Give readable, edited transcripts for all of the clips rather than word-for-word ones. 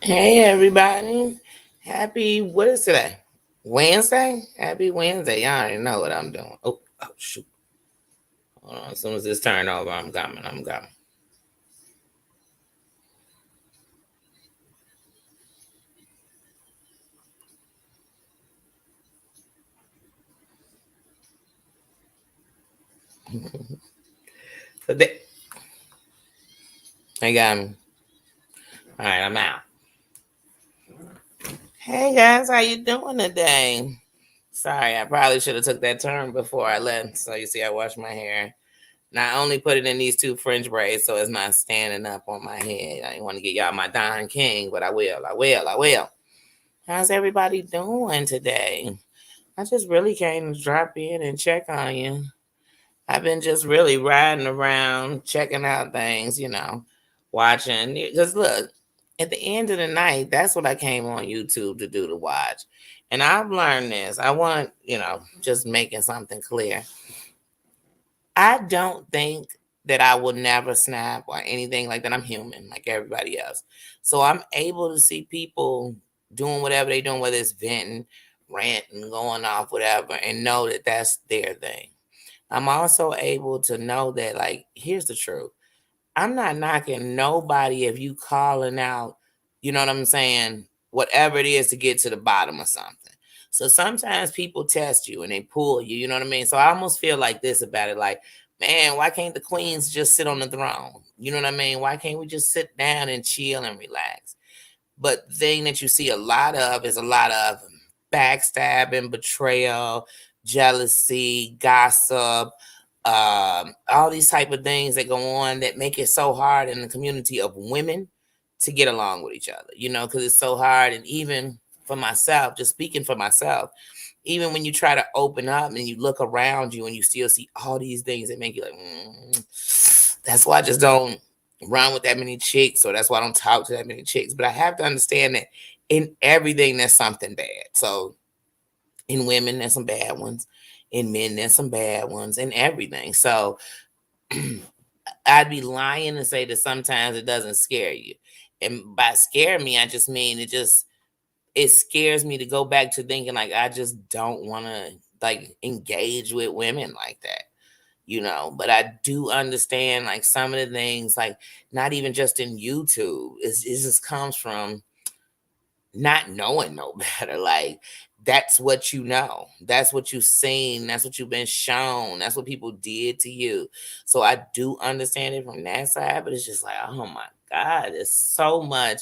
Hey everybody. Happy what is today? Wednesday? Happy Wednesday. Y'all already know what I'm doing. Oh shoot. Hold on. As soon as this turn over, I'm coming. I'm coming. Today. They got me. Alright, I'm out. Hey guys, how you doing today? Sorry, I probably should have took that turn before I left. So you see I washed my hair. Not only put it in these two French braids so it's not standing up on my head. I didn't want to get y'all my Don King, but I will. I will. How's everybody doing today? I just really came to drop in and check on you. I've been just really riding around, checking out things, watching. Because look, at the end of the night, that's what I came on YouTube to do to watch. And I've learned this. I want, just making something clear. I don't think that I will never snap or anything like that. I'm human, like everybody else. So I'm able to see people doing whatever they're doing, whether it's venting, ranting, going off, whatever, and know that that's their thing. I'm also able to know that, like, here's the truth. I'm not knocking nobody if you calling out, you know what I'm saying, whatever it is to get to the bottom of something. So sometimes people test you and they pull you, you know what I mean? So I almost feel like this about it, like, man, why can't the queens just sit on the throne? You know what I mean? Why can't we just sit down and chill and relax? But the thing that you see a lot of is a lot of backstabbing, betrayal, jealousy, gossip, all these type of things that go on that make it so hard in the community of women to get along with each other, because it's so hard. And even for myself, just speaking for myself, even when you try to open up and you look around you and you still see all these things that make you like, that's why I just don't run with that many chicks, or that's why I don't talk to that many chicks. But I have to understand that in everything there's something bad. So in women, there's some bad ones. In men, there's some bad ones. In everything. So I'd be lying to say that sometimes it doesn't scare you. And by scare me, I just mean it scares me to go back to thinking like I just don't want to like engage with women like that. But I do understand like some of the things, like not even just in YouTube. It just comes from not knowing no better. Like that's what you know. That's what you've seen. That's what you've been shown. That's what people did to you. So I do understand it from that side, but it's just like, oh my God, there's so much.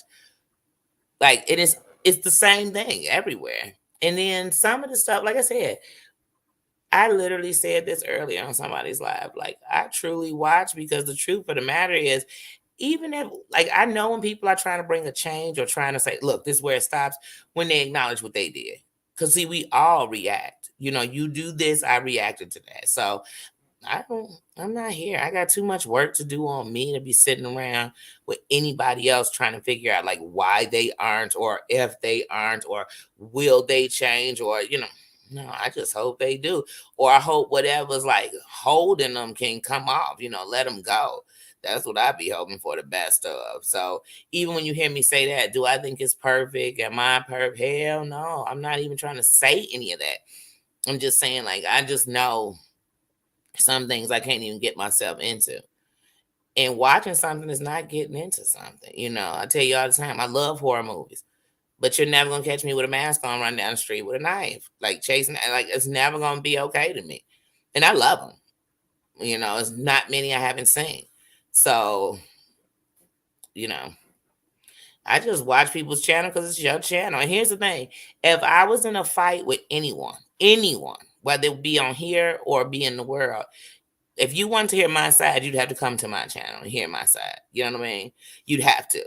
Like it's the same thing everywhere. And then some of the stuff, like I said, I literally said this earlier on somebody's live. Like I truly watch because the truth of the matter is, even if like I know when people are trying to bring a change or trying to say, look, this is where it stops, when they acknowledge what they did. Cause see, we all react. You do this, I reacted to that. So I'm not here. I got too much work to do on me to be sitting around with anybody else trying to figure out like why they aren't, or if they aren't, or will they change, or no, I just hope they do. Or I hope whatever's like holding them can come off, let them go. That's what I be hoping for the best of. So even when you hear me say that, do I think it's perfect? Am I perfect? Hell no. I'm not even trying to say any of that. I'm just saying, like, I just know some things I can't even get myself into. And watching something is not getting into something. I tell you all the time, I love horror movies, but you're never gonna catch me with a mask on running down the street with a knife, like chasing. Like it's never gonna be okay to me. And I love them. It's not many I haven't seen. So, you know, I just watch people's channel because it's your channel. And here's the thing: if I was in a fight with anyone, whether it be on here or be in the world, if you want to hear my side, you'd have to come to my channel and hear my side. You know what I mean? You'd have to.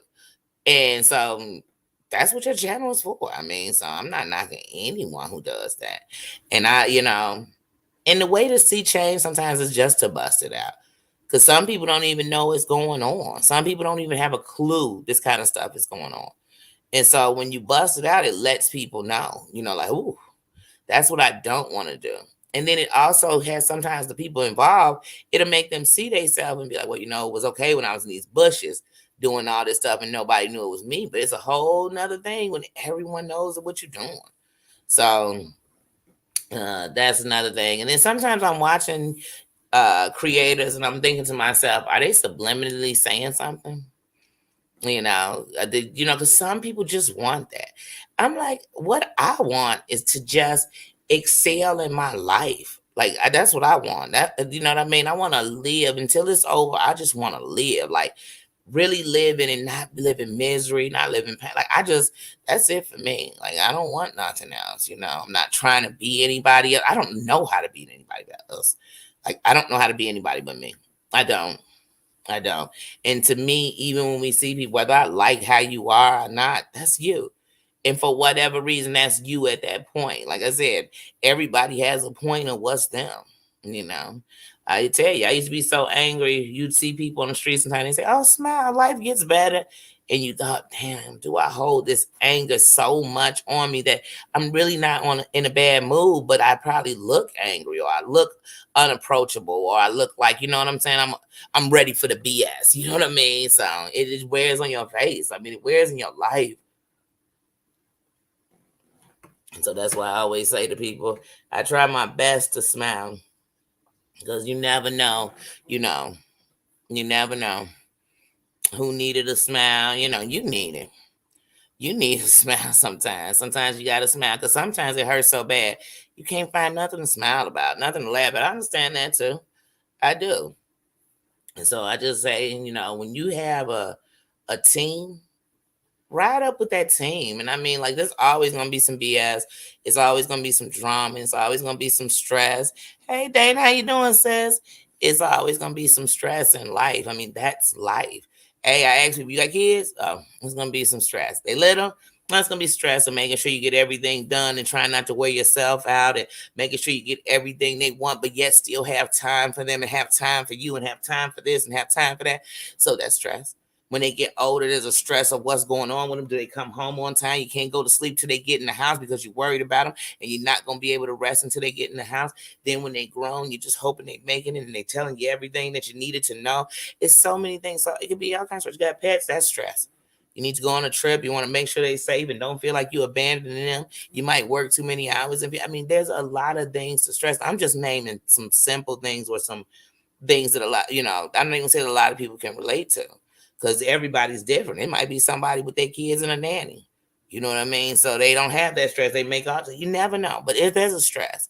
And so that's what your channel is for. I mean, so I'm not knocking anyone who does that. And and the way to see change sometimes is just to bust it out. Because some people don't even know what's going on. Some people don't even have a clue this kind of stuff is going on. And so when you bust it out, it lets people know, like, ooh, that's what I don't want to do. And then it also has sometimes the people involved, it'll make them see themselves and be like, well, it was okay when I was in these bushes doing all this stuff and nobody knew it was me. But it's a whole nother thing when everyone knows what you're doing. So that's another thing. And then sometimes I'm watching creators and I'm thinking to myself, are they subliminally saying something? Because some people just want that. I'm like, what I want is to just excel in my life. Like that's what I want. You know what I mean? I want to live until it's over. I just want to live, like really living and not live in misery, not live in pain. Like that's it for me. Like I don't want nothing else. I'm not trying to be anybody else. I don't know how to be anybody else. Like I don't know how to be anybody but me. I don't. I don't. And to me, even when we see people, whether I like how you are or not, that's you. And for whatever reason, that's you at that point. Like I said, everybody has a point of what's them. You know, I tell you, I used to be so angry. You'd see people on the streets sometimes and they say, "Oh, smile, life gets better." And you thought, "Damn, do I hold this anger so much on me that I'm really not in a bad mood, but I probably look angry or I look unapproachable or I look like, you know what I'm saying? I'm ready for the BS. You know what I mean? So it just wears on your face. I mean, it wears in your life. And so that's why I always say to people, I try my best to smile because you never know, you know, you never know who needed a smile. You need it. You need to smile sometimes. Sometimes you got to smile because sometimes it hurts so bad. You can't find nothing to smile about, nothing to laugh at. I understand that too. I do. And so I just say, when you have a team, ride up with that team. And I mean, like, there's always gonna be some BS. It's always gonna be some drama. It's always gonna be some stress. Hey, Dane, how you doing, sis? It's always gonna be some stress in life. I mean, that's life. Hey, I asked you got kids? Oh, it's gonna be some stress. They little. That's gonna be stress of making sure you get everything done and trying not to wear yourself out and making sure you get everything they want, but yet still have time for them and have time for you and have time for this and have time for that. So that's stress. When they get older, there's a stress of what's going on with them. Do they come home on time? You can't go to sleep till they get in the house because you're worried about them and you're not going to be able to rest until they get in the house. Then when they grown, you're just hoping they're making it and they're telling you everything that you needed to know. It's so many things. So it could be all kinds of stuff. You got pets, that's stress. You need to go on a trip. You want to make sure they're safe and don't feel like you abandoning them. You might work too many hours. I mean, there's a lot of things to stress. I'm just naming some simple things or some things that I don't even say that a lot of people can relate to because everybody's different. It might be somebody with their kids and a nanny. You know what I mean? So they don't have that stress. They make all. You never know. But if there's a stress,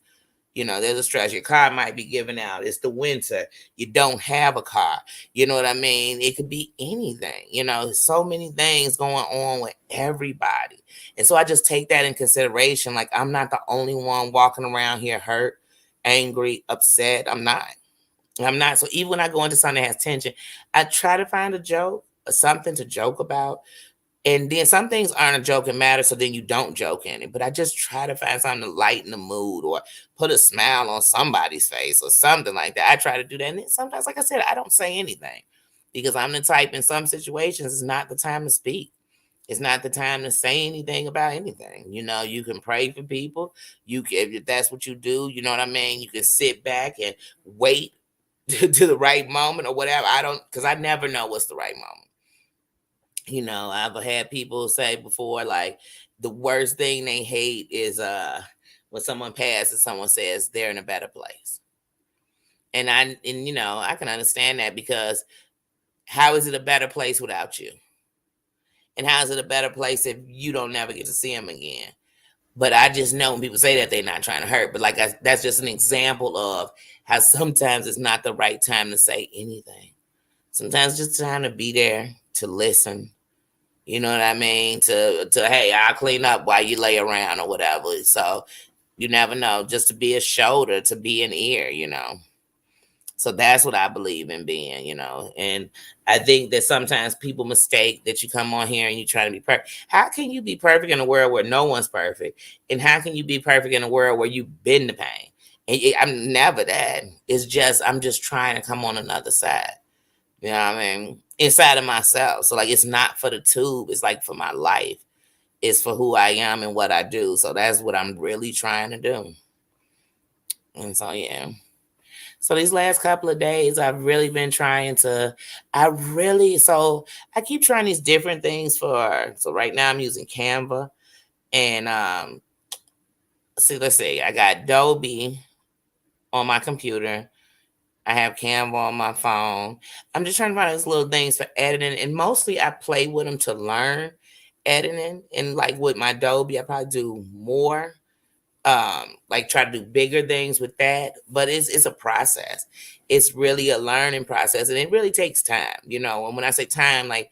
there's a stress. Your car might be giving out. It's the winter. You don't have a car. You know what I mean? It could be anything. There's so many things going on with everybody. And so I just take that in consideration. Like I'm not the only one walking around here hurt, angry, upset. I'm not. I'm not. So even when I go into something that has tension, I try to find a joke or something to joke about. And then some things aren't a joke and matter, so then you don't joke in it. But I just try to find something to lighten the mood or put a smile on somebody's face or something like that. I try to do that. And then sometimes, like I said, I don't say anything because I'm the type in some situations, it's not the time to speak. It's not the time to say anything about anything. You can pray for people. You can, if that's what you do, you know what I mean? You can sit back and wait to the right moment or whatever. I don't, because I never know what's the right moment. I've had people say before, like the worst thing they hate is when someone passes, someone says they're in a better place. I can understand that because how is it a better place without you? And how is it a better place if you don't never get to see them again? But I just know when people say that they're not trying to hurt. But that's just an example of how sometimes it's not the right time to say anything. Sometimes just trying to be there to listen. You know what I mean? To hey, I'll clean up while you lay around or whatever. So you never know. Just to be a shoulder, to be an ear. So that's what I believe in being. And I think that sometimes people mistake that you come on here and you try to be perfect. How can you be perfect in a world where no one's perfect? And how can you be perfect in a world where you've been the pain? And I'm never that. It's just I'm just trying to come on another side. You know what I mean? Inside of myself. So like it's not for the tube, it's like for my life. It's for who I am and what I do. So that's what I'm really trying to do. And so yeah. So these last couple of days, I've really been trying to. I keep trying these different things for. So right now I'm using Canva, and let's see, I got Adobe on my computer. I have Canva on my phone. I'm just trying to find these little things for editing, and mostly I play with them to learn editing. And like with my Adobe, I probably do more, like try to do bigger things with that. But it's a process. It's really a learning process, and it really takes time. And when I say time, like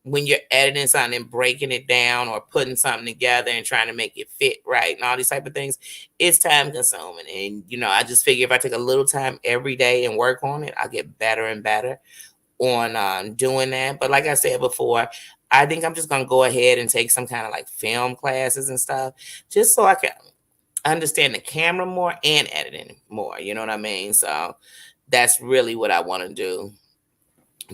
when you're editing something and breaking it down or putting something together and trying to make it fit right and all these type of things, it's time consuming. And I just figure if I take a little time every day and work on it, I'll get better and better on doing that. But like I said before, I think I'm just gonna go ahead and take some kind of like film classes and stuff, just so I can understand the camera more and editing more. You know what I mean? So that's really what I want to do.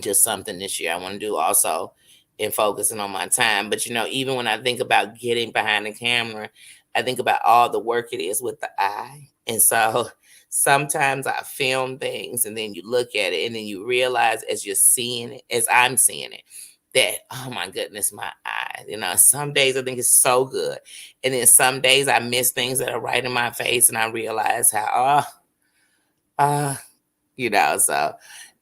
Just something this year I want to do also, and focusing on my time. But even when I think about getting behind the camera, I think about all the work it is with the eye. And so sometimes I film things and then you look at it and then you realize as you're seeing it, as I'm seeing it, that oh my goodness, my eye. Some days I think it's so good. And then some days I miss things that are right in my face and I realize how so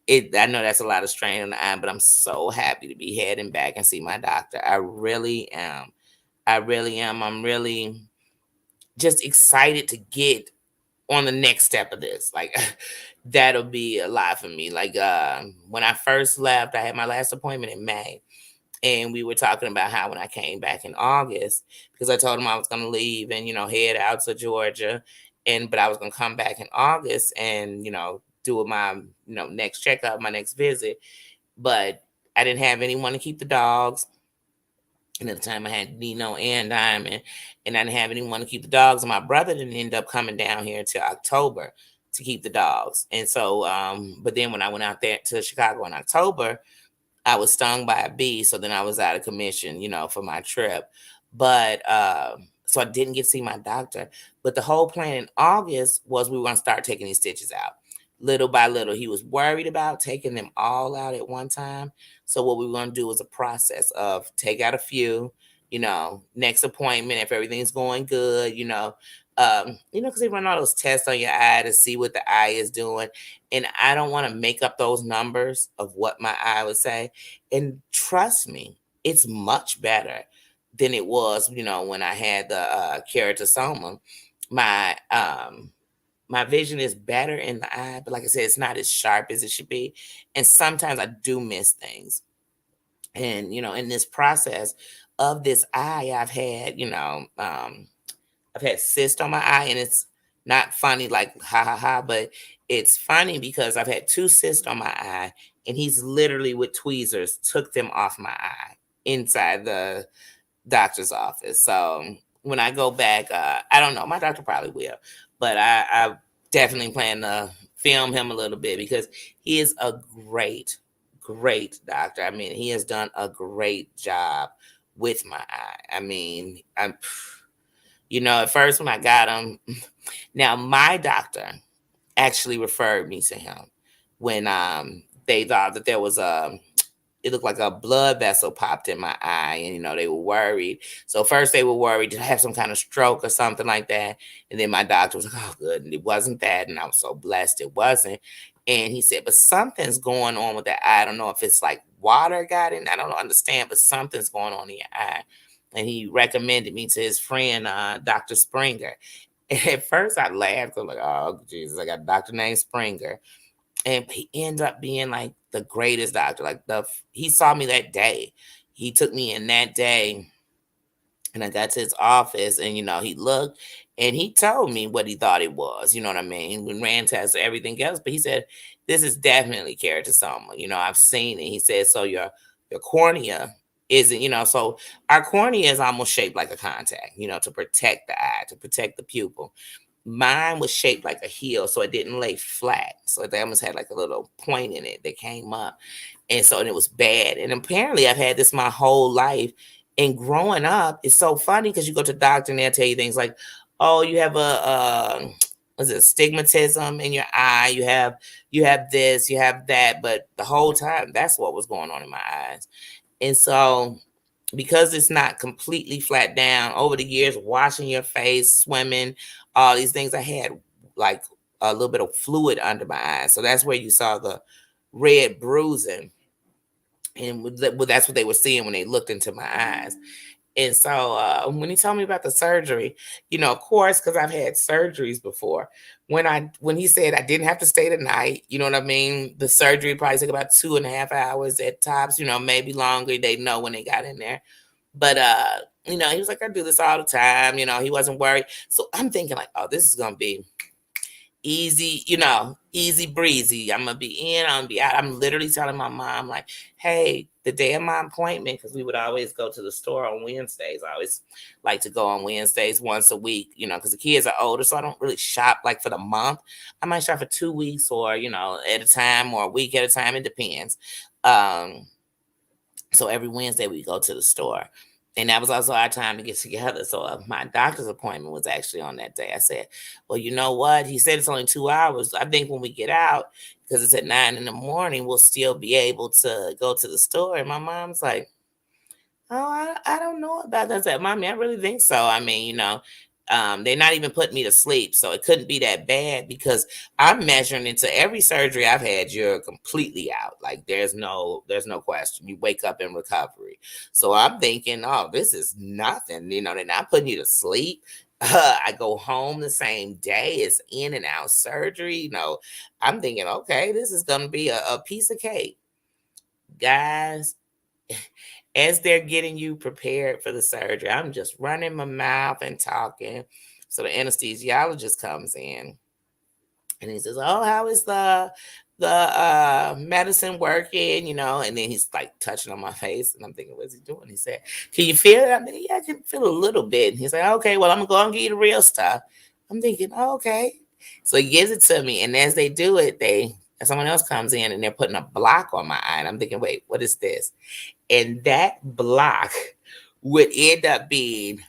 I know that's a lot of strain on the eye, but I'm so happy to be heading back and see my doctor. I really am. I really am. I'm really just excited to get on the next step of this. Like that'll be a lot for me. Like when I first left, I had my last appointment in May. And we were talking about how when I came back in August, because I told him I was going to leave and, head out to Georgia. But I was going to come back in August and, do my, next checkup, my next visit. But I didn't have anyone to keep the dogs. And at the time I had Nino and Diamond, and I didn't have anyone to keep the dogs. And my brother didn't end up coming down here until October to keep the dogs. And so, but then when I went out there to Chicago in October, I was stung by a bee, so then I was out of commission, for my trip. But so I didn't get to see my doctor. But the whole plan in August was we were going to start taking these stitches out little by little. He was worried about taking them all out at one time. So what we were going to do was a process of take out a few, next appointment, if everything's going good, because they run all those tests on your eye to see what the eye is doing. And I don't want to make up those numbers of what my eye would say. And trust me, it's much better than it was, when I had the keratosoma. My vision is better in the eye, but like I said, it's not as sharp as it should be. And sometimes I do miss things. And, in this process of this eye, I've had cyst on my eye, and it's not funny like ha ha ha, but it's funny because I've had two cysts on my eye, and he's literally with tweezers took them off my eye inside the doctor's office. So when I go back, I don't know, my doctor probably will, but I definitely plan to film him a little bit because he is a great, great doctor. I mean, he has done a great job with my eye. I mean, at first when I got him, now my doctor actually referred me to him when they thought that there was it looked like a blood vessel popped in my eye, and they were worried. So first they were worried to have some kind of stroke or something like that, and then my doctor was like, "Oh, good," and it wasn't that, and I was so blessed it wasn't. And he said, "But something's going on with that eye. I don't know if it's like water got in. I don't understand, but something's going on in your eye." And he recommended me to his friend, Dr. Springer. And at first I laughed. I was like, "Oh, Jesus, I got a doctor named Springer." And he ended up being like the greatest doctor. Like he saw me that day. He took me in that day, and I got to his office, and he looked and he told me what he thought it was. You know what I mean? We ran tests and everything else, but he said, "This is definitely keratosoma. I've seen it." He said, "So your cornea isn't, so our cornea is almost shaped like a contact, to protect the eye, to protect the pupil. Mine was shaped like a heel, so it didn't lay flat. So they almost had like a little point in it that came up. And it was bad. And apparently I've had this my whole life. And growing up, it's so funny because you go to the doctor and they'll tell you things like, "Oh, you have was it stigmatism in your eye. You have this, you have that, but the whole time that's what was going on in my eyes. And so because it's not completely flat down over the years, washing your face, swimming, all these things, I had like a little bit of fluid under my eyes. So that's where you saw the red bruising. And that's what they were seeing when they looked into my eyes. And so when he told me about the surgery, of course, because I've had surgeries before. When he said I didn't have to stay the night, you know what I mean? The surgery probably took about 2.5 hours at tops, maybe longer. They know when they got in there. But he was like, I do this all the time. He wasn't worried. So I'm thinking like, oh, this is gonna be easy, easy breezy. I'm gonna be in, I'm gonna be out. I'm literally telling my mom, like, hey, the day of my appointment, because we would always go to the store on Wednesdays. I always like to go on Wednesdays once a week, because the kids are older, so I don't really shop like for the month. I might shop for 2 weeks or, at a time or a week at a time. It depends. So every Wednesday we go to the store. And that was also our time to get together. So my doctor's appointment was actually on that day. I said, well, you know what? He said it's only 2 hours. I think when we get out, because it's at 9 in the morning, we'll still be able to go to the store. And my mom's like, oh, I don't know about that. I said, Mommy, I really think so. I mean, they're not even putting me to sleep. So it couldn't be that bad because I'm measuring into every surgery I've had, you're completely out. Like there's no question. You wake up in recovery. So I'm thinking, oh, this is nothing. They're not putting you to sleep. I go home the same day. It's in and out surgery. I'm thinking, okay, this is going to be a piece of cake. Guys, as they're getting you prepared for the surgery, I'm just running my mouth and talking. So the anesthesiologist comes in and he says, oh, how is the medicine working? And then he's like touching on my face and I'm thinking, what's he doing? He said, can you feel it? I'm thinking, yeah, I can feel a little bit. And he's like, okay, well, I'm gonna go and give you the real stuff. I'm thinking, oh, okay. So he gives it to me. And as they do it, someone else comes in and they're putting a block on my eye. And I'm thinking, wait, what is this? And that block would end up being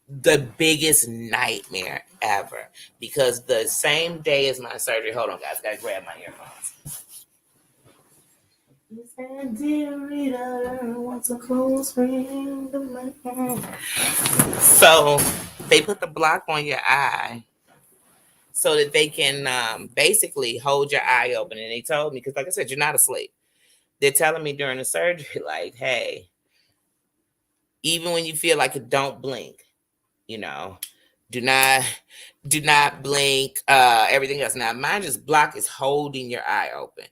the biggest nightmare ever because the same day as my surgery, hold on, guys, gotta grab my earphones. So they put the block on your eye so that they can basically hold your eye open. And they told me, because like I said, you're not asleep. They're telling me during the surgery, like, hey, even when you feel like it, don't blink. Do not blink. Everything else. Now, mine just block is holding your eye open,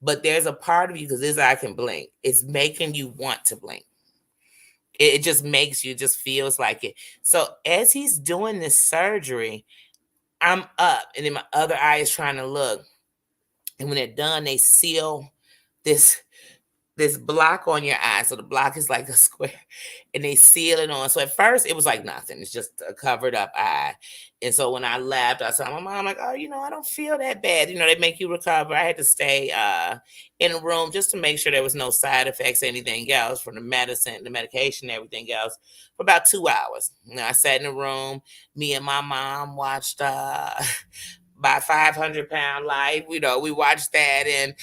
but there's a part of you because this eye can blink. It's making you want to blink. It just makes you, just feels like it. So as he's doing this surgery, I'm up, and then my other eye is trying to look. And when they're done, they seal this block on your eye. So the block is like a square and they seal it on. So at first it was like nothing. It's just a covered up eye. And so when I left, I saw my mom like, oh, I don't feel that bad. They make you recover. I had to stay in a room just to make sure there was no side effects, anything else from the medicine, the medication, everything else for about 2 hours. I sat in a room. Me and my mom watched My 500-Pound Life. We watched that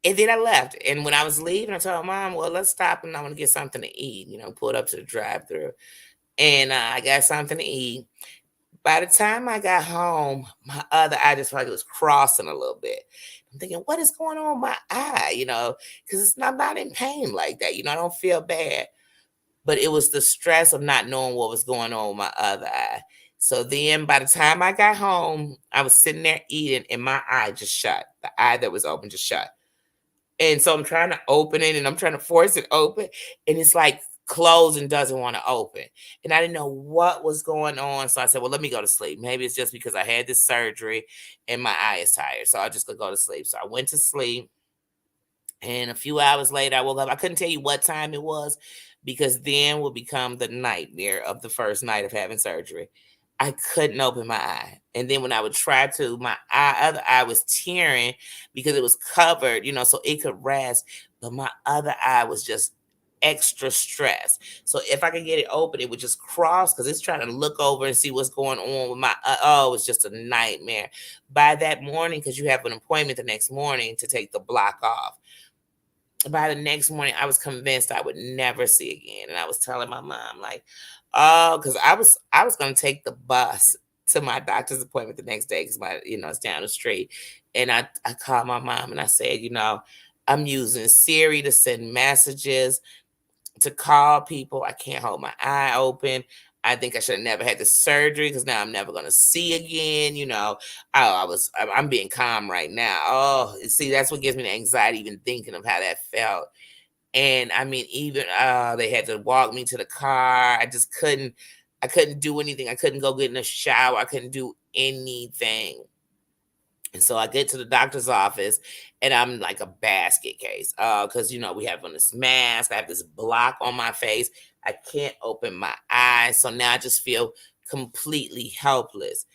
and then I left. And when I was leaving, I told Mom, well, let's stop and I want to get something to eat. Pulled up to the drive through and I got something to eat. By the time I got home, my other eye just felt like it was crossing a little bit. I'm thinking, what is going on with my eye? Because I'm not in pain like that. I don't feel bad. But it was the stress of not knowing what was going on with my other eye. So then by the time I got home, I was sitting there eating and my eye just shut. The eye that was open just shut. And so I'm trying to open it and I'm trying to force it open. And it's like closed and doesn't want to open. And I didn't know what was going on. So I said, well, let me go to sleep. Maybe it's just because I had this surgery and my eye is tired. So I'll just go to sleep. So I went to sleep. And a few hours later, I woke up. I couldn't tell you what time it was because then will become the nightmare of the first night of having surgery. I couldn't open my eye. And then when I would try to, my other eye was tearing because it was covered, so it could rest. But my other eye was just extra stress. So if I could get it open, it would just cross because it's trying to look over and see what's going on with my. Oh, it's just a nightmare. By that morning, because you have an appointment the next morning to take the block off. By the next morning, I was convinced I would never see again, and I was telling my mom like, "Oh," because I was going to take the bus to my doctor's appointment the next day because my it's down the street, and I called my mom and I said, I'm using Siri to send messages to call people. I can't hold my eye open. I think I should have never had the surgery because now I'm never gonna see again. I'm being calm right now. Oh, see, that's what gives me the anxiety even thinking of how that felt. And I mean, even they had to walk me to the car. I couldn't do anything. I couldn't go get in the shower. I couldn't do anything. And so I get to the doctor's office and I'm like a basket case. Because we have on this mask, I have this block on my face. I can't open my eyes. So now I just feel completely helpless.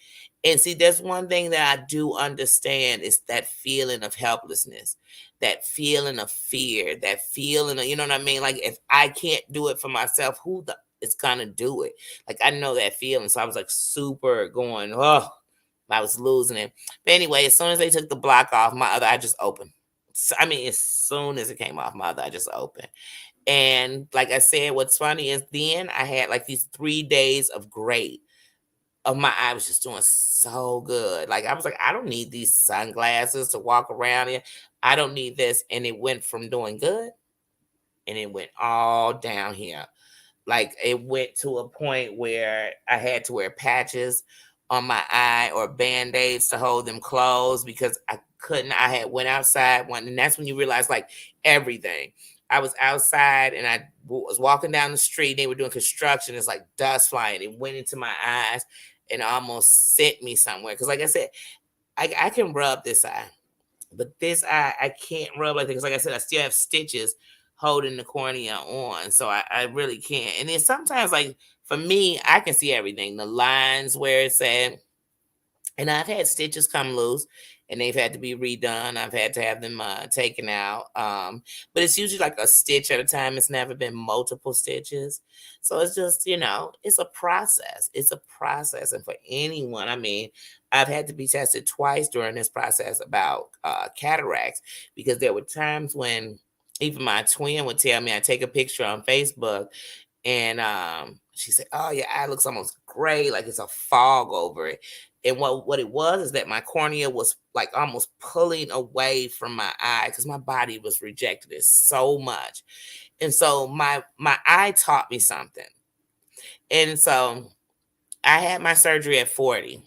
And see, there's one thing that I do understand is that feeling of helplessness, that feeling of fear, that feeling of, you know what I mean? Like if I can't do it for myself, who the is gonna do it? Like I know that feeling. So I was like super going, oh, I was losing it. But anyway, as soon as they took the block off, my other eye just opened. So, I mean, as soon as it came off, my other eye just opened. And like I said, what's funny is then I had like these 3 days of great. Of my eye was just doing so good. Like I was like, I don't need these sunglasses to walk around in. I don't need this. And it went from doing good and it went all down here. Like it went to a point where I had to wear patches on my eye or band-aids to hold them closed because I couldn't. I had went outside one, and that's when you realize like everything. I was outside and I was walking down the street. They were doing construction. It's like dust flying. It went into my eyes and almost sent me somewhere. Because like I said, I can rub this eye. But this I can't rub like that because, like I said, I still have stitches holding the cornea on, so I really can't. And then sometimes, like for me, I can see everything, the lines where it's at, and I've had stitches come loose and they've had to be redone. I've had to have them taken out. But it's usually like a stitch at a time. It's never been multiple stitches. So it's just, it's a process. It's a process. And for anyone, I mean, I've had to be tested twice during this process about cataracts because there were times when even my twin would tell me, I take a picture on Facebook and she said, "Oh, your eye looks almost gray, like it's a fog over it." And what it was is that my cornea was like almost pulling away from my eye because my body was rejecting it so much. And so my eye taught me something. And so I had my surgery at 40,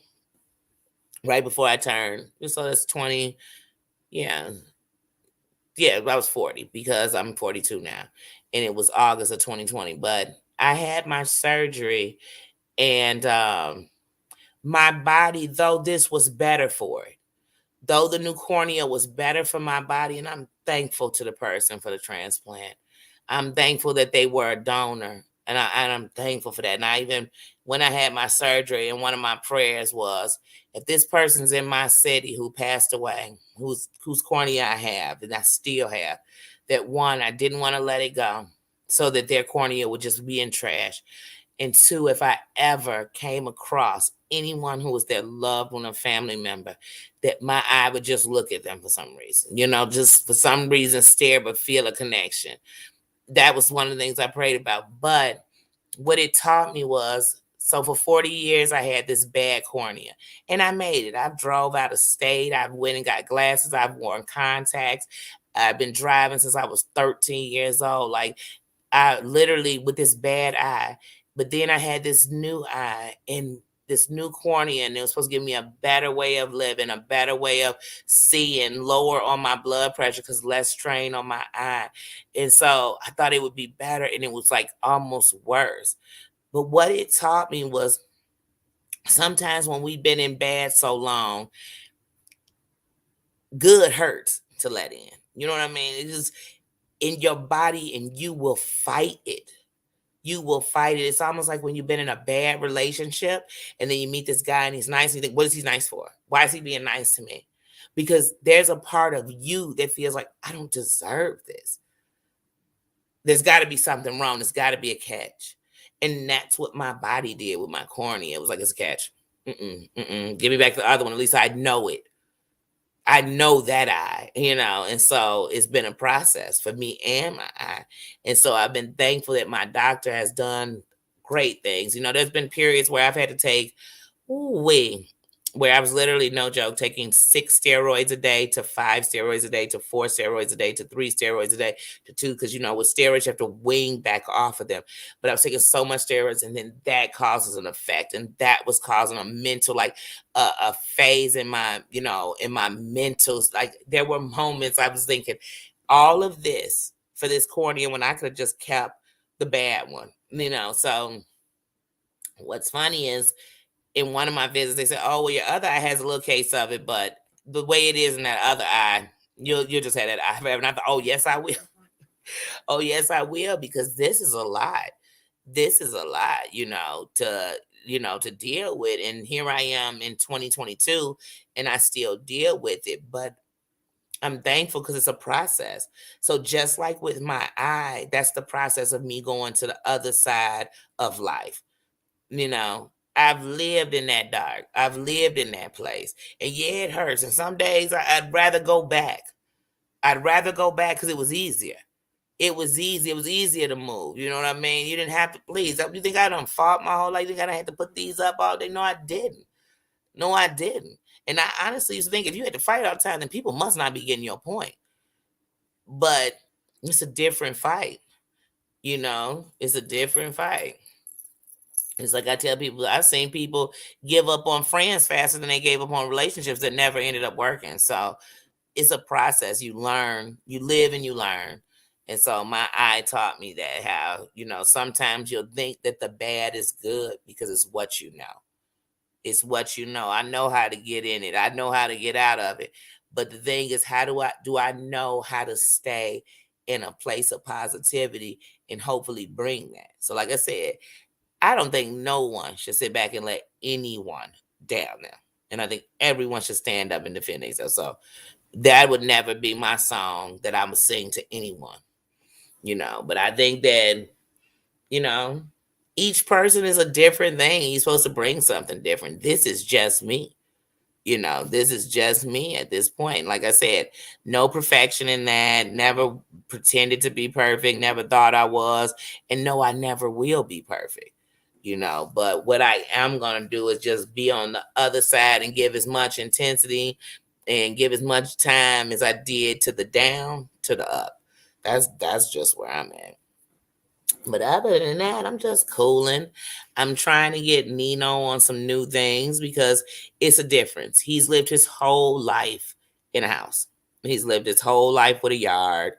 right before I turned. So that's 20. Yeah. Yeah, I was 40 because I'm 42 now. And it was August of 2020. But I had my surgery and my body, though this was better for it, though the new cornea was better for my body, and I'm thankful to the person for the transplant. I'm thankful that they were a donor, and I'm thankful for that. And I even when I had my surgery, and one of my prayers was, if this person's in my city who passed away, whose cornea I have, and I still have, that one I didn't want to let it go, so that their cornea would just be in trash. And two, if I ever came across anyone who was their loved one or family member, that my eye would just look at them for some reason, just for some reason stare but feel a connection. That was one of the things I prayed about. But what it taught me was, so for 40 years I had this bad cornea and I made it. I've drove out of state. I've went and got glasses. I've worn contacts. I've been driving since I was 13 years old. Like I literally with this bad eye, but then I had this new eye and this new cornea, and it was supposed to give me a better way of living, a better way of seeing, lower on my blood pressure because less strain on my eye. And so I thought it would be better, and it was like almost worse. But what it taught me was sometimes when we've been in bad so long, good hurts to let in. You know what I mean? It's just in your body, and you will fight it. You will fight it. It's almost like when you've been in a bad relationship and then you meet this guy and he's nice and you think, what is he nice for? Why is he being nice to me? Because there's a part of you that feels like, I don't deserve this. There's got to be something wrong. There's got to be a catch. And that's what my body did with my cornea. It was like, it's a catch. Give me back the other one. At least I know it. I know that eye, and so it's been a process for me and my eye. And so I've been thankful that my doctor has done great things. There's been periods where I've had to take, where I was literally, no joke, taking 6 steroids a day to 5 steroids a day to 4 steroids a day to 3 steroids a day to 2, because, with steroids, you have to wean back off of them. But I was taking so much steroids, and then that causes an effect. And that was causing a mental, like a phase in my, in my mentals. Like there were moments I was thinking, all of this for this cornea when I could have just kept the bad one, So what's funny is, in one of my visits, they said, "Oh, well, your other eye has a little case of it, but the way it is in that other eye, you'll just have that eye forever." And I thought, "Oh, yes, I will. Oh, yes, I will, because this is a lot. This is a lot, to deal with." And here I am in 2022, and I still deal with it, but I'm thankful because it's a process. So just like with my eye, that's the process of me going to the other side of life. I've lived in that dark. I've lived in that place. And yeah, it hurts. And some days I'd rather go back. I'd rather go back because it was easier. It was easy. It was easier to move. You know what I mean? You didn't have to, please. You think I done fought my whole life? You think I had to put these up all day? No, I didn't. No, I didn't. And I honestly used to think, if you had to fight all the time, then people must not be getting your point. But it's a different fight. It's a different fight. It's like I tell people, I've seen people give up on friends faster than they gave up on relationships that never ended up working. So it's a process. You learn, you live and you learn. And so my eye taught me that, how, sometimes you'll think that the bad is good because it's what you know. It's what you know. I know how to get in it. I know how to get out of it. But the thing is, how do I know how to stay in a place of positivity and hopefully bring that? So like I said, I don't think no one should sit back and let anyone down now. And I think everyone should stand up and defend themselves. So that would never be my song that I would sing to anyone, But I think that, each person is a different thing. You're supposed to bring something different. This is just me. This is just me at this point. Like I said, no perfection in that. Never pretended to be perfect. Never thought I was. And no, I never will be perfect. But what I am going to do is just be on the other side and give as much intensity and give as much time as I did to the down to the up. That's just where I'm at. But other than that, I'm just cooling. I'm trying to get Nino on some new things because it's a difference. He's lived his whole life in a house. He's lived his whole life with a yard,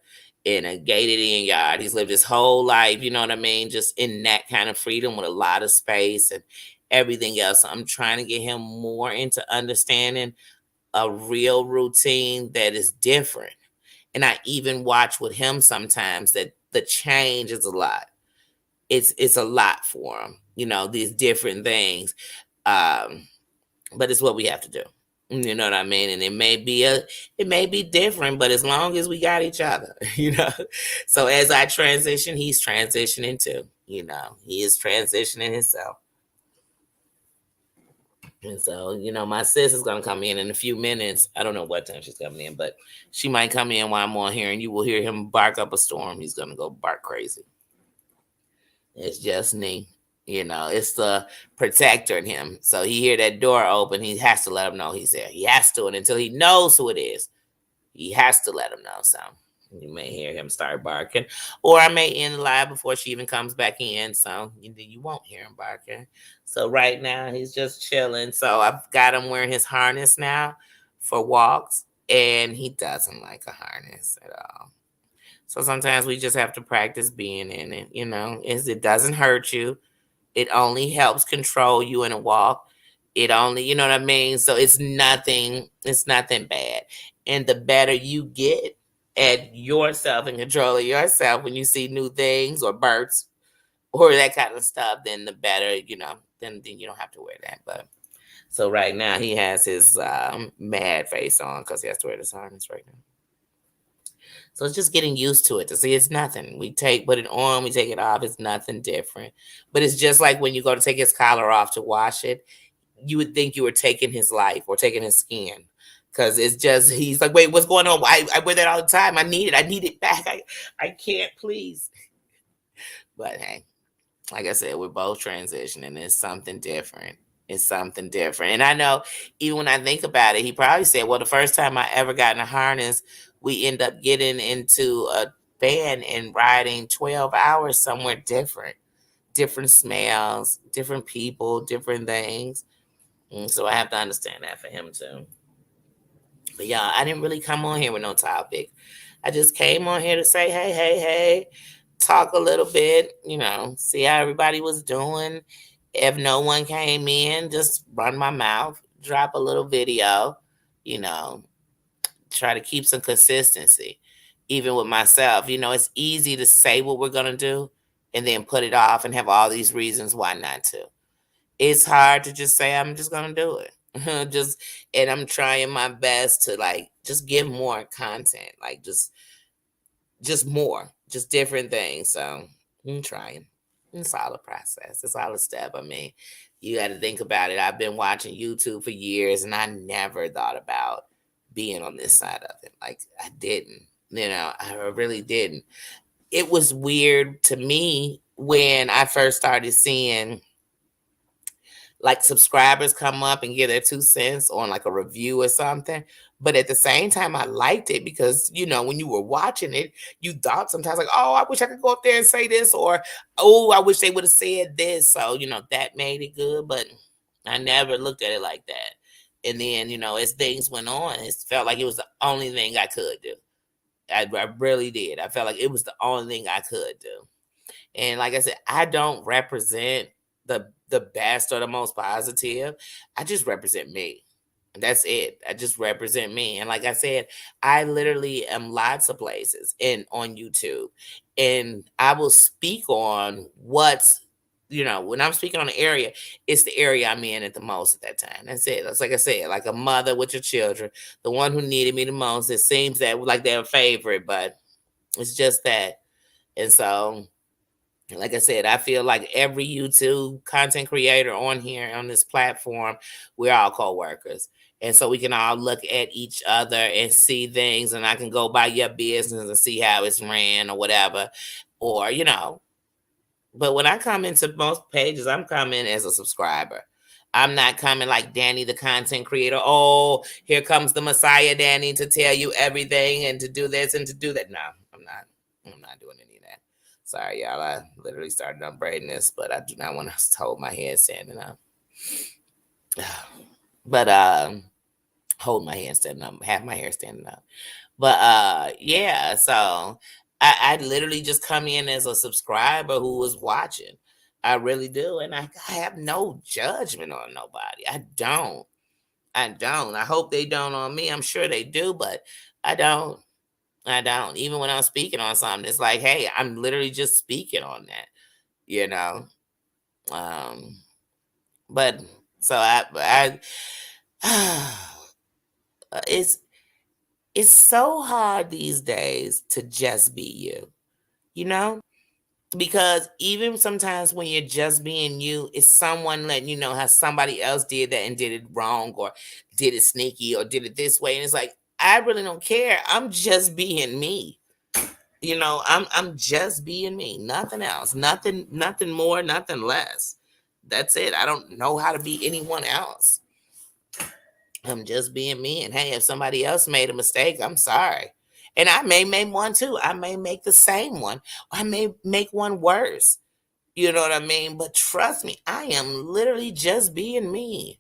in a gated in yard. He's lived his whole life, you know what I mean? Just in that kind of freedom with a lot of space and everything else. So I'm trying to get him more into understanding a real routine that is different. And I even watch with him sometimes that the change is a lot. It's a lot for him, these different things. But it's what we have to do. You know what I mean? And it may be different, but as long as we got each other, So as I transition, he's transitioning too. He is transitioning himself. And so, my sis is gonna come in a few minutes. I don't know what time she's coming in, but she might come in while I'm on here, and you will hear him bark up a storm. He's gonna go bark crazy. It's just me. It's the protector in him. So he hear that door open, he has to let him know he's there. He has to, and until he knows who it is, he has to let him know. So you may hear him start barking, or I may end the live before she even comes back in. So you won't hear him barking. So right now he's just chilling. So I've got him wearing his harness now for walks, and he doesn't like a harness at all. So sometimes we just have to practice being in it. It doesn't hurt you. It only helps control you in a walk. It only, you know what I mean? So it's nothing bad. And the better you get at yourself and controlling yourself when you see new things or birds or that kind of stuff, then the better, then you don't have to wear that. But so right now he has his mad face on because he has to wear this harness right now. So it's just getting used to it. To see it's nothing. Put it on, we take it off. It's nothing different. But it's just like when you go to take his collar off to wash it, you would think you were taking his life or taking his skin. Cause it's just he's like, wait, what's going on? I wear that all the time. I need it. I need it back. I can't, please. But hey, like I said, we're both transitioning. It's something different. It's something different. And I know even when I think about it, he probably said, well, the first time I ever got in a harness, we end up getting into a van and riding 12 hours somewhere different. Different smells, different people, different things. And so I have to understand that for him too. But y'all, I didn't really come on here with no topic. I just came on here to say, hey, talk a little bit, see how everybody was doing. If no one came in, just run my mouth, drop a little video, you know, try to keep some consistency. Even with myself, it's easy to say what we're going to do and then put it off and have all these reasons why not to. It's hard to just say, I'm just going to do it. And I'm trying my best to just give more content, just more, just different things. So I'm trying. It's all a process. It's all a step. I mean, you got to think about it. I've been watching YouTube for years and I never thought about being on this side of it. I didn't, I really didn't. It was weird to me when I first started seeing subscribers come up and give their 2 cents on a review or something. But at the same time, I liked it because, when you were watching it, you thought sometimes oh, I wish I could go up there and say this, or, oh, I wish they would have said this. So, that made it good, but I never looked at it like that. And then, as things went on, it felt like it was the only thing I could do. I really did. I felt like it was the only thing I could do. And like I said, I don't represent the best or the most positive. I just represent me. That's it. I just represent me. And like I said, I literally am lots of places and on YouTube. And I will speak on what's, when I'm speaking on the area, it's the area I'm in at the most at that time. That's it. That's like I said, like a mother with your children, the one who needed me the most. It seems that like they're a favorite, but it's just that. And so like I said, I feel like every YouTube content creator on here on this platform, we're all co-workers. And so we can all look at each other and see things, and I can go by your business and see how it's ran or whatever. Or, but when I come into most pages, I'm coming as a subscriber. I'm not coming like Danny, the content creator. Oh, here comes the Messiah, Danny, to tell you everything and to do this and to do that. No, I'm not. I'm not doing any of that. Sorry, y'all. I literally started unbraiding this, but I do not want to hold my head standing up. But hold my head standing up, have my hair standing up. But yeah, so I literally just come in as a subscriber who was watching. I really do. And I have no judgment on nobody. I don't. I hope they don't on me. I'm sure they do, but I don't. I don't. Even when I'm speaking on something, it's like, hey, I'm literally just speaking on that, you know. But so it's so hard these days to just be you, you know? Because even sometimes when you're just being you, it's someone letting you know how somebody else did that and did it wrong or did it sneaky or did it this way. And it's like, I really don't care. I'm just being me. I'm just being me. Nothing else. Nothing more, nothing less. That's it. I don't know how to be anyone else. I'm just being me. And hey, if somebody else made a mistake, I'm sorry. And I may make one too. I may make the same one. I may make one worse. You know what I mean? But trust me, I am literally just being me.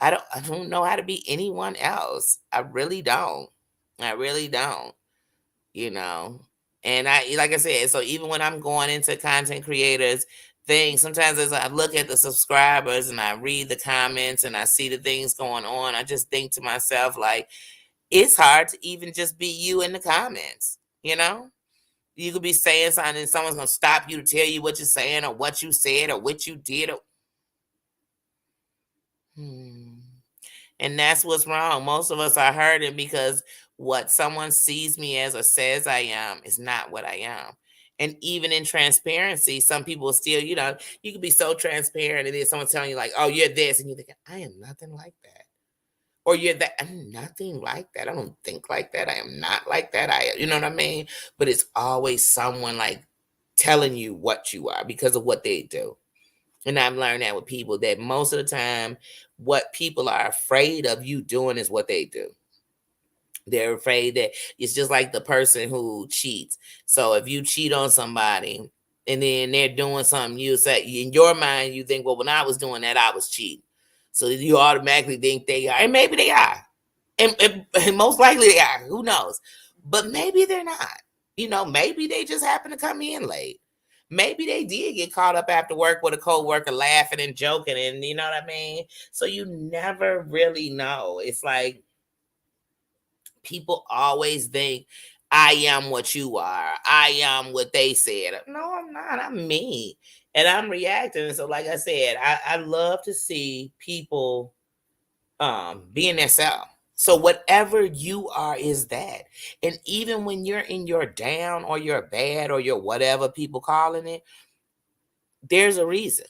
I don't know how to be anyone else. I really don't. I really don't. You know. And I like I said, so even when I'm going into content creators things, sometimes as I look at the subscribers and I read the comments and I see the things going on, I just think to myself, like, it's hard to even just be you in the comments, you know? You could be saying something and someone's gonna stop you to tell you what you're saying or what you said or what you did. Hmm. And that's what's wrong. Most of us are hurting because what someone sees me as or says I am is not what I am. And even in transparency, some people still, you can be so transparent and then someone's telling you, like, oh, you're this. And you're thinking, I am nothing like that. Or you're that. I'm nothing like that. I don't think like that. I am not like that. You know what I mean? But it's always someone like telling you what you are because of what they do. And I've learned that with people that most of the time, what people are afraid of you doing is what they do. They're afraid that it's just like the person who cheats. So if you cheat on somebody and then they're doing something, you say in your mind, you think, well, when I was doing that, I was cheating. So you automatically think they are. And maybe they are. And most likely they are. Who knows? But maybe they're not. Maybe they just happen to come in late. Maybe they did get caught up after work with a coworker laughing and joking, and you know what I mean? So you never really know. It's like people always think I am what you are. I am what they said. No, I'm not. I'm me. And I'm reacting. So, like I said, I love to see people being themselves. So whatever you are is that. And even when you're in your down or your bad or your whatever people calling it, there's a reason.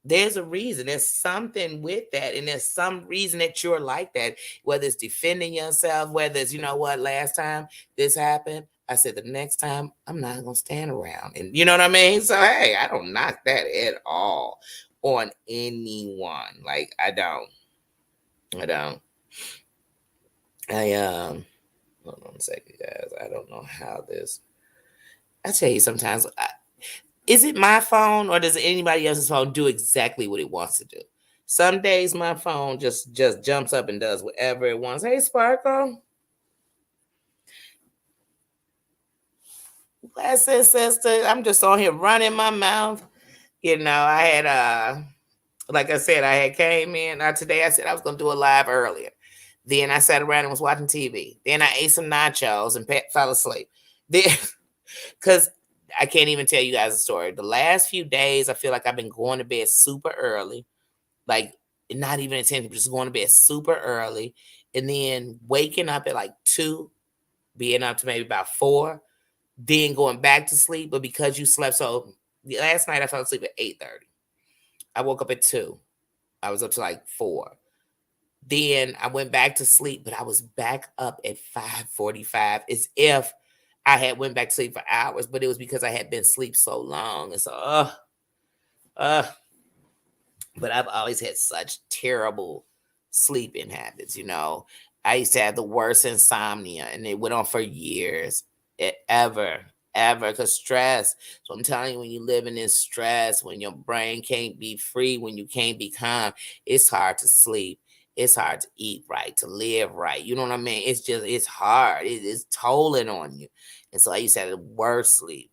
There's a reason. There's something with that. And there's some reason that you're like that, whether it's defending yourself, whether it's, what, last time this happened, I said the next time I'm not going to stand around. And you know what I mean? So, hey, I don't knock that at all on anyone. Like, I don't. Hold on a second, guys. I don't know how this. I tell you, sometimes, is it my phone or does anybody else's phone do exactly what it wants to do? Some days my phone just jumps up and does whatever it wants. Hey, Sparkle. Blessed sister. I'm just on here running my mouth. I had like I said, I had came in. Today I said I was gonna do a live earlier. Then I sat around and was watching TV. Then I ate some nachos and fell asleep. Then, because I can't even tell you guys a story. The last few days, I feel like I've been going to bed super early, like not even intentionally, just going to bed super early, and then waking up at like 2, being up to maybe about 4, then going back to sleep. But because you slept so, last night I fell asleep at 8:30. I woke up at 2. I was up to like 4. Then I went back to sleep, but I was back up at 5:45 as if I had went back to sleep for hours, but it was because I had been asleep so long. And so, but I've always had such terrible sleeping habits. I used to have the worst insomnia, and it went on for years, ever, because stress. So I'm telling you, when you're living in stress, when your brain can't be free, when you can't be calm, it's hard to sleep. It's hard to eat right, to live right. You know what I mean? It's hard. It's tolling on you. And so I used to have the worst sleep,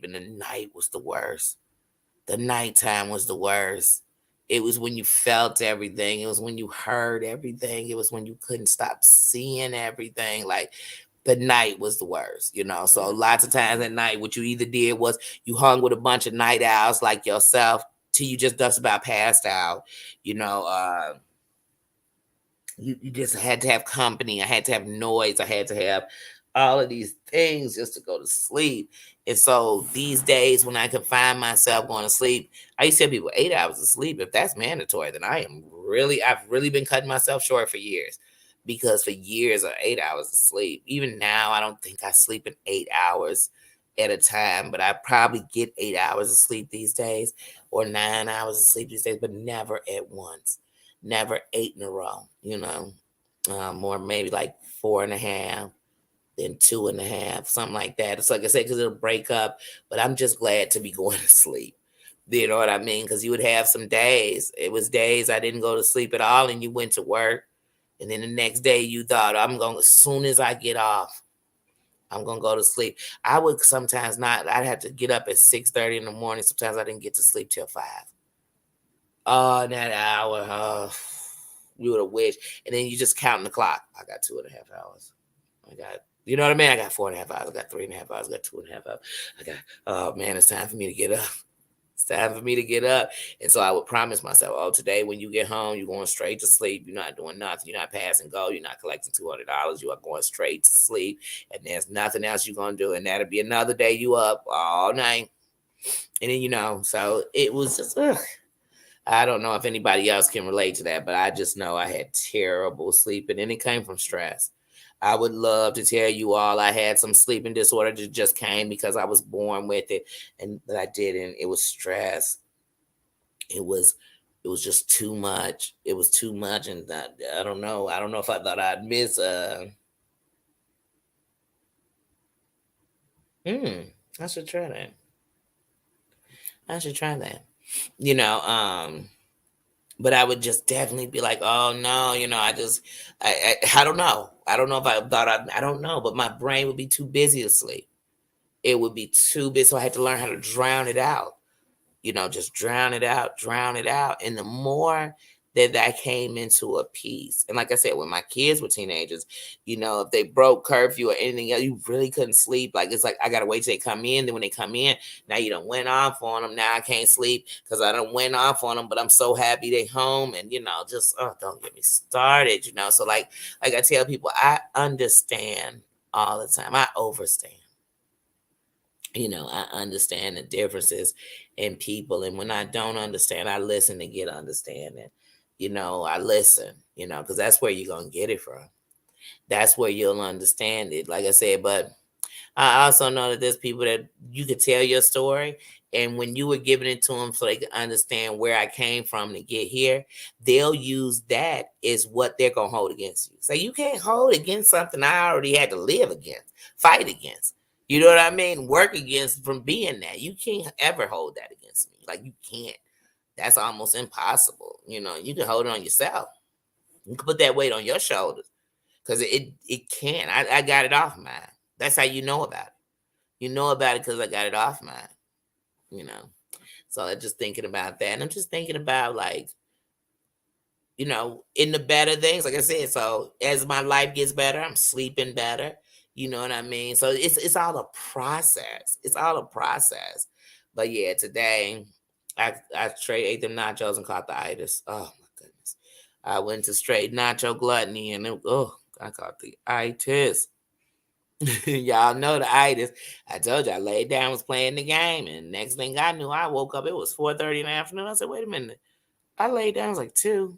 and the night was the worst. The nighttime was the worst. It was when you felt everything. It was when you heard everything. It was when you couldn't stop seeing everything. Like the night was the worst. So lots of times at night, what you either did was you hung with a bunch of night owls like yourself till you just about passed out. You just had to have company. I had to have noise. I had to have all of these things just to go to sleep. And so these days when I can find myself going to sleep, I used to tell people 8 hours of sleep. If that's mandatory, then I've really been cutting myself short for years, because for years 8 hours of sleep. Even now, I don't think I sleep in 8 hours at a time, but I probably get 8 hours of sleep these days, or 9 hours of sleep these days, but never at once. Never 8 in a row, or maybe like 4.5, then 2.5, something like that. It's like I said, because it'll break up. But I'm just glad to be going to sleep. You know what I mean? Because you would have some days. It was days I didn't go to sleep at all, and you went to work, and then the next day you thought, as soon as I get off, I'm gonna go to sleep. I would sometimes not. I'd have to get up at 6:30 in the morning. Sometimes I didn't get to sleep till 5. Oh, that hour. Oh, you would have wished. And then you just counting the clock. I got 2.5 hours. You know what I mean? I got 4.5 hours. I got 3.5 hours. I got 2.5 hours. Oh man, it's time for me to get up. It's time for me to get up. And so I would promise myself, oh, today when you get home, you're going straight to sleep. You're not doing nothing. You're not passing go. You're not collecting $200. You are going straight to sleep. And there's nothing else you're going to do. And that'll be another day you up all night. And then, so it was just, I don't know if anybody else can relate to that, but I just know I had terrible sleep. And then it came from stress. I would love to tell you all I had some sleeping disorder that just came because I was born with it, but I didn't. It was stress. It was just too much. It was too much, and I don't know. I don't know if I thought I'd miss. I should try that. I should try that. But I would just definitely be like, oh no, I don't know. I don't know if I thought I don't know, but my brain would be too busy to sleep. It would be too busy. So I had to learn how to drown it out. Just drown it out, drown it out. And the more that came into a peace. And like I said, when my kids were teenagers, if they broke curfew or anything else, you really couldn't sleep. Like, it's like, I got to wait till they come in. Then when they come in, now you done went off on them. Now I can't sleep because I done went off on them, but I'm so happy they home. And, just, don't get me started, So like I tell people, I understand all the time. I overstand. I understand the differences in people. And when I don't understand, I listen to get understanding. I listen, because that's where you're going to get it from. That's where you'll understand it. Like I said, but I also know that there's people that you could tell your story. And when you were giving it to them so they could understand where I came from to get here, they'll use that as what they're going to hold against you. So you can't hold against something I already had to live against, fight against. You know what I mean? Work against from being that. You can't ever hold that against me. Like, you can't. That's almost impossible. You can hold it on yourself. You can put that weight on your shoulders because it can. I got it off mine. That's how you know about it. You know about it because I got it off mine. So I'm just thinking about that. And I'm just thinking about, like, in the better things, like I said, so as my life gets better, I'm sleeping better. You know what I mean? So it's all a process. It's all a process. But yeah, today I straight ate them nachos and caught the itis. Oh my goodness. I went to straight nacho gluttony and I caught the itis. Y'all know the itis. I told you I laid down, was playing the game, and next thing I knew, I woke up. It was 4:30 in the afternoon. I said, wait a minute. I laid down, I was like 2.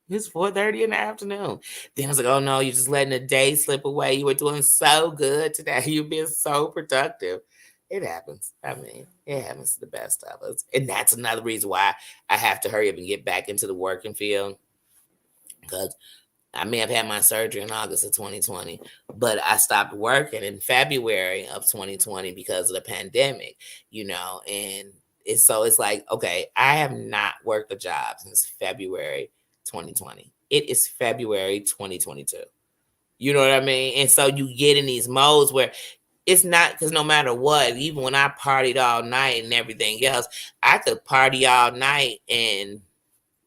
It's 4:30 in the afternoon. Then I was like, oh no, you're just letting the day slip away. You were doing so good today. You've been so productive. It happens. I mean, it happens to the best of us. And that's another reason why I have to hurry up and get back into the working field. Because I may have had my surgery in August of 2020, but I stopped working in February of 2020 because of the pandemic, and so it's like, okay, I have not worked a job since February 2020. It is February 2022. You know what I mean? And so you get in these modes where it's not, because no matter what, even when I partied all night and everything else, I could party all night and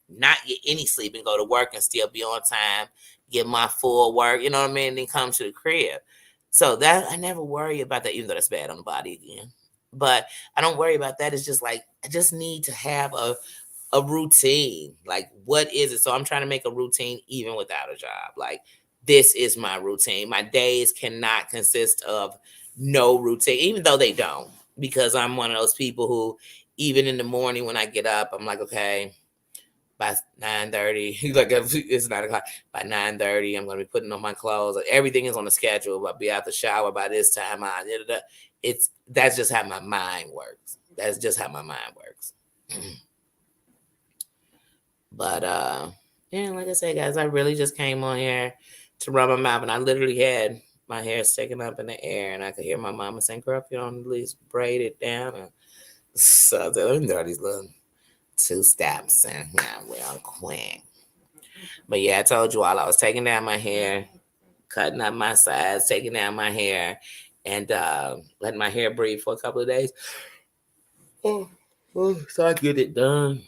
not get any sleep and go to work and still be on time, get my full work, you know what I mean? And then come to the crib. So that I never worry about that, even though that's bad on the body again. But I don't worry about that. It's just like I just need to have a routine. Like, what is it? So I'm trying to make a routine even without a job. Like, this is my routine. My days cannot consist of no routine, even though they don't, because I'm one of those people who, even in the morning when I get up, I'm like, okay, by 9:30, like it's 9 o'clock. By 9:30, I'm gonna be putting on my clothes. Everything is on the schedule. I'll be out the shower by this time. That's just how my mind works. That's just how my mind works. But yeah, like I said, guys, I really just came on here to rub my mouth, and I literally had my hair sticking up in the air, and I could hear my mama saying, "Girl, if you don't at least braid it down." And so I said, "Let me do these little 2 steps, and yeah, real quick." But yeah, I told you all I was taking down my hair, cutting up my sides, taking down my hair, and letting my hair breathe for a couple of days. So I get it done.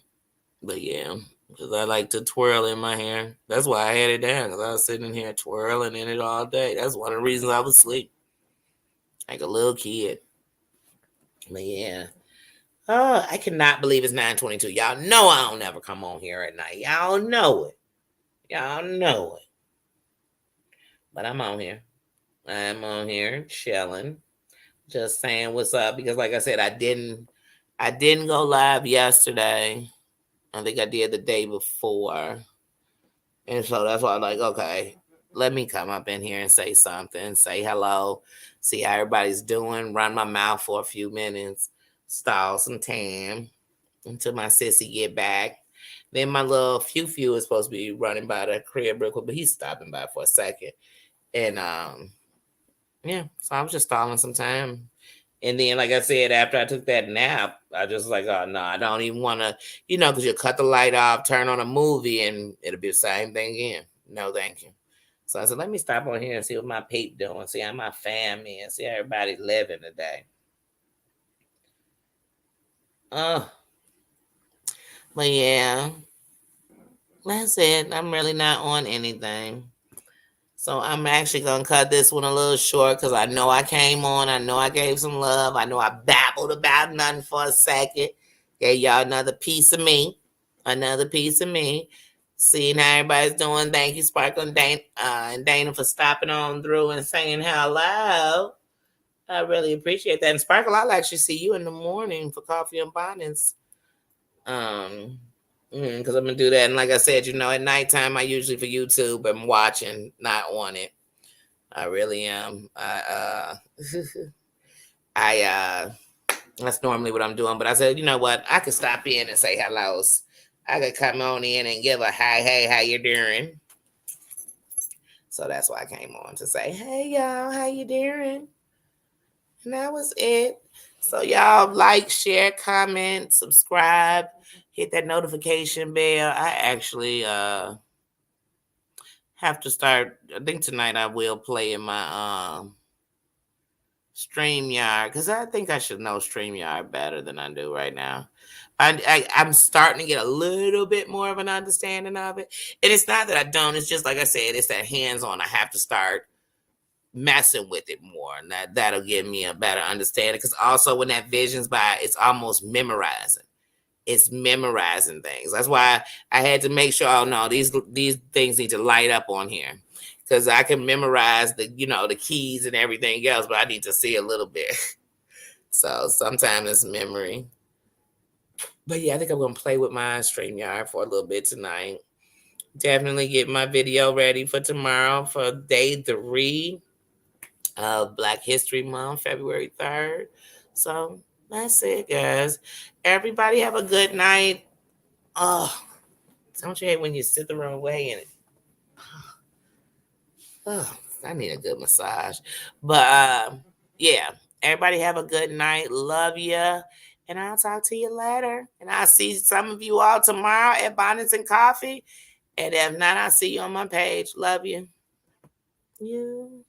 But yeah, because I like to twirl in my hair. That's why I had it down, because I was sitting in here twirling in it all day. That's one of the reasons I was asleep, like a little kid. But yeah, I cannot believe it's 9:22. Y'all know I don't never come on here at night. Y'all know it. Y'all know it. But I'm on here. I'm on here chilling. Just saying what's up because like I said, I didn't go live yesterday. I think I did the day before. And so that's why I'm like, okay, let me come up in here and say something, say hello, see how everybody's doing, run my mouth for a few minutes, stall some time until my sissy get back. Then my little few is supposed to be running by the crib real quick, but he's stopping by for a second. And yeah, so I was just stalling some time. And then, like I said, after I took that nap, I just like, oh no, I don't even want to, because you cut the light off, turn on a movie, and it'll be the same thing again. No, thank you. So I said, let me stop on here and see what my peep doing, see how my family and see how everybody living today. But yeah, that's it. I'm really not on anything. So I'm actually gonna cut this one a little short because I know I came on. I know I gave some love. I know I babbled about nothing for a second. Gave y'all another piece of me. Another piece of me. Seeing how everybody's doing. Thank you, Sparkle and Dana for stopping on through and saying hello. I really appreciate that. And Sparkle, I'll actually see you in the morning for coffee and bonnets. Because I'm gonna do that. And like I said, at nighttime I usually for YouTube I'm watching, not on it. I really am. I that's normally what I'm doing. But I said, you know what? I could stop in and say hellos. I could come on in and give a hi, hey, how you doing? So that's why I came on to say, hey y'all, how you doing? And that was it. So y'all like, share, comment, subscribe, hit that notification bell. I actually have to start. I think tonight I will play in my StreamYard because I think I should know StreamYard better than I do right now. I'm starting to get a little bit more of an understanding of it, and it's not that I don't. It's just like I said, it's that hands-on. I have to start messing with it more, and that'll give me a better understanding. Because also when that vision's by, it's almost memorizing. It's memorizing things. That's why I had to make sure. Oh no, these things need to light up on here because I can memorize the keys and everything else, but I need to see a little bit. So sometimes it's memory. But yeah, I think I'm gonna play with my StreamYard for a little bit tonight. Definitely get my video ready for tomorrow for day 3 of Black History Month, February 3rd. So that's it, guys. Everybody have a good night. Oh, don't you hate when you sit the wrong way and oh, I need a good massage. But yeah, everybody have a good night. Love you. And I'll talk to you later. And I'll see some of you all tomorrow at Bonnets and Coffee. And if not, I'll see you on my page. Love you. You.